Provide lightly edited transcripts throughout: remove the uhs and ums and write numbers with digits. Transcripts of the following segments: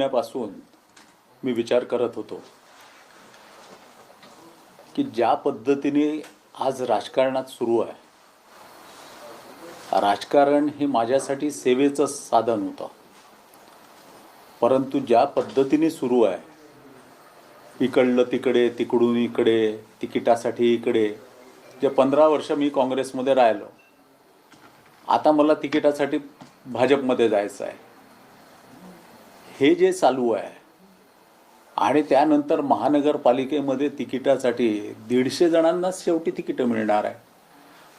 महिन्यापासून मी विचार करत होतो की ज्या पद्धतीने आज राजकारणात सुरू आहे, राजकारण हे माझ्यासाठी सेवेचं साधन होतं, परंतु ज्या पद्धतीने सुरू आहे, इकडलं तिकडे, तिकडून इकडे, तिकिटासाठी इकडे, जे 15 वर्ष मी काँग्रेसमध्ये राहिलो, आता मला तिकिटासाठी भाजपमध्ये जायचं आहे, हे जे चालू आहे, आणि त्यानंतर महानगरपालिकेमध्ये तिकिटासाठी 150 जणांनाच शेवटी तिकीटं मिळणार आहे.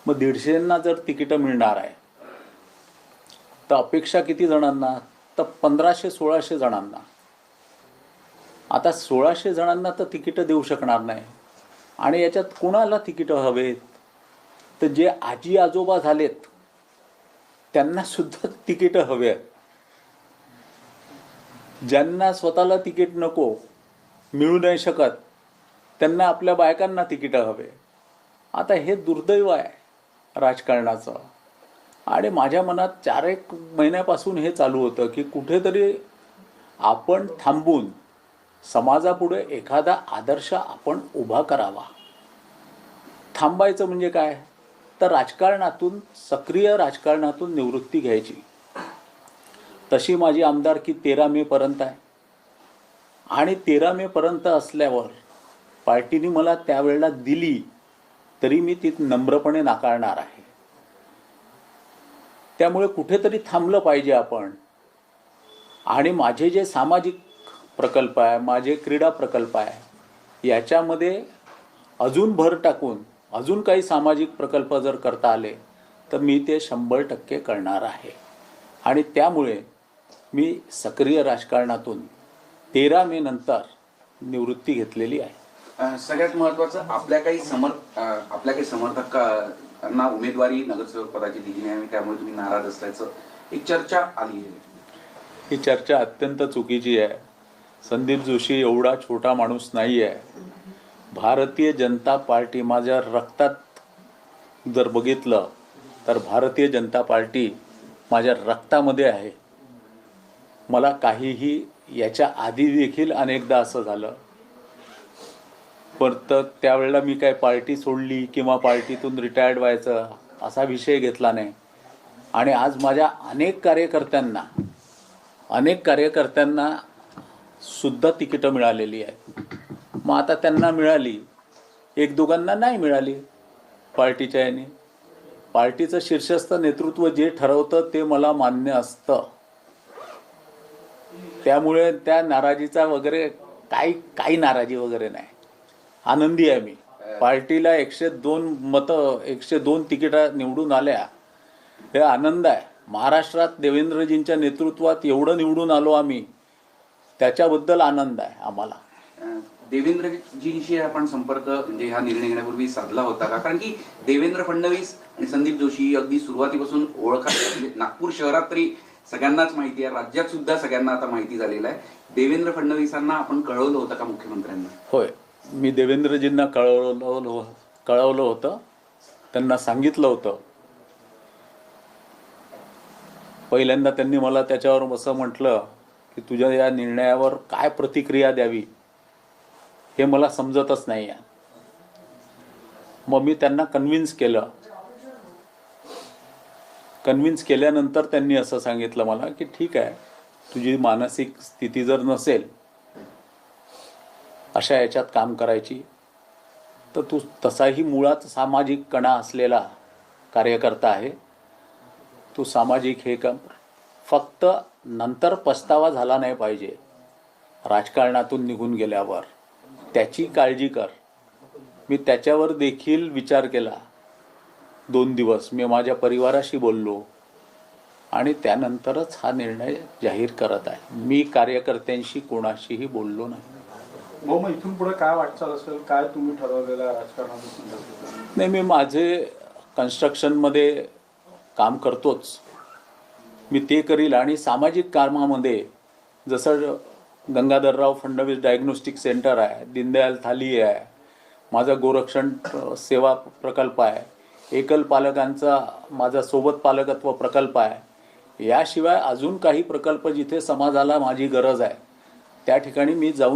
मग 150ना जर तिकीटं मिळणार आहे तर अपेक्षा किती जणांना? तर 1500-1600 जणांना. आता 1600 जणांना तर तिकीटं देऊ शकणार नाही. आणि याच्यात कोणाला तिकीटं हवेत? तर जे आजी आजोबा झालेत त्यांना सुद्धा तिकीटं हवे आहेत. ज्यांना स्वतःला तिकीट नको, मिळू नाही शकत, त्यांना आपल्या बायकांना तिकीटं हवे. आता हे दुर्दैव आहे राजकारणाचं. आणि माझ्या मनात 4-1 महिन्यापासून हे चालू होतं की कुठेतरी आपण थांबून समाजापुढे एखादा आदर्श आपण उभा करावा. थांबायचं म्हणजे काय? तर राजकारणातून, सक्रिय राजकारणातून निवृत्ती घ्यायची. तशी माझी आमदारकी 13 मे पर्यंत आहे. आणि 13 मे पर्यंत असल्यावर पार्टीने मला त्यावेळेला दिली तरी मी ती नम्रपणे नाकारणार आहे. त्यामुळे कुठेतरी थांबलं पाहिजे आपण. आणि माझे जे सामाजिक प्रकल्प आहे, माझे क्रीडा प्रकल्प आहे, याच्यामध्ये अजून भर टाकून अजून काही सामाजिक प्रकल्प जर करता आले तर मी ते 100% करणार आहे. आणि त्यामुळे मी सक्रिय राजकारणातून 13 मे नंतर निवृत्ती घेतलेली आहे. सगळ्यात महत्त्वाचं, आपल्या काही समर्थकांना उमेदवारी नगरसेवक पदाची दिली नाही, त्यामुळे तुम्ही नाराज असल्याचं एक चर्चा आली आहे. ही चर्चा अत्यंत चुकीची आहे. संदीप जोशी एवढा छोटा माणूस नाही आहे. भारतीय जनता पार्टी, माझ्या रक्तात जर बघितलं तर भारतीय जनता पार्टी माझ्या रक्तामध्ये आहे. मला काहीही याच्या आधी देखील अनेकदा असं झालं, पण तर त्यावेळेला मी काय पार्टी सोडली किंवा पार्टीतून रिटायर्ड व्हायचं असा विषय घेतला नाही. आणि आज माझ्या अनेक कार्यकर्त्यांना सुद्धा तिकीटं मिळालेली आहेत. मग आता त्यांना मिळाली, 1-2 नाही मिळाली पार्टीच्या याने. पार्टीचं शीर्षस्थ नेतृत्व जे ठरवतं ते मला मान्य असतं. त्यामुळे त्या नाराजीचा वगैरे काही नाराजी वगैरे नाही. आनंदी आहे मी. पार्टीला 102 मतं, 102 तिकीटं निवडून आल्या, हे आनंद आहे. महाराष्ट्रात देवेंद्रजींच्या नेतृत्वात एवढं निवडून आलो आम्ही, त्याच्याबद्दल आनंद आहे आम्हाला. देवेंद्रजींशी आपण संपर्क म्हणजे हा निर्णय घेण्यापूर्वी साधला होता का? कारण की देवेंद्र फडणवीस आणि संदीप जोशी अगदी सुरुवातीपासून म्हणजे नागपूर शहरात तरी सगळ्यांनाच माहिती आहे, राज्यात सुद्धा सगळ्यांना आता माहिती झालेलं आहे. देवेंद्र फडणवीसांना आपण कळवलं होतं का मुख्यमंत्र्यांना? होय, मी देवेंद्रजींना कळवलं होतं. त्यांना सांगितलं होतं. पहिल्यांदा त्यांनी मला त्याच्यावर असं म्हटलं की तुझ्या या निर्णयावर काय प्रतिक्रिया द्यावी हे मला समजतच नाही आहे. मग मी त्यांना कन्व्हिन्स केल्यानंतर त्यांनी असं सांगितलं मला की ठीक आहे, तुझी मानसिक स्थिती जर नसेल अशा याच्यात काम करायची, तर तू तसाही मुळात सामाजिक कणा असलेला कार्यकर्ता आहे, तू सामाजिक हे काम, फक्त नंतर पछतावा झाला नाही पाहिजे राजकारणातून निघून गेल्यावर, त्याची काळजी कर. मी त्याच्यावर देखील विचार केला. 2 दिवस मी माझ्या परिवाराशी बोललो आणि त्यानंतरच हा निर्णय जाहीर करत आहे. मी कार्यकर्त्यांशी कोणाशीही बोललो नाही. मग इथून पुढे काय वाटचाल असेल, काय तुम्ही ठरवलेलं राजकारणाचं? नाही, मी माझे कन्स्ट्रक्शनमध्ये काम करतोच, मी ते करील. आणि सामाजिक कामामध्ये जसं गंगाधरराव फडणवीस डायग्नोस्टिक सेंटर आहे, दीनदयाल थाली आहे, माझा गोरक्षण सेवा प्रकल्प आहे, एकल पालकांचा माझा सोबत पालकत्व प्रकल्प आहे, याशिवाय अजून काही प्रकल्प जिथे समाजाला माझी गरज आहे त्या ठिकाणी मी जाऊन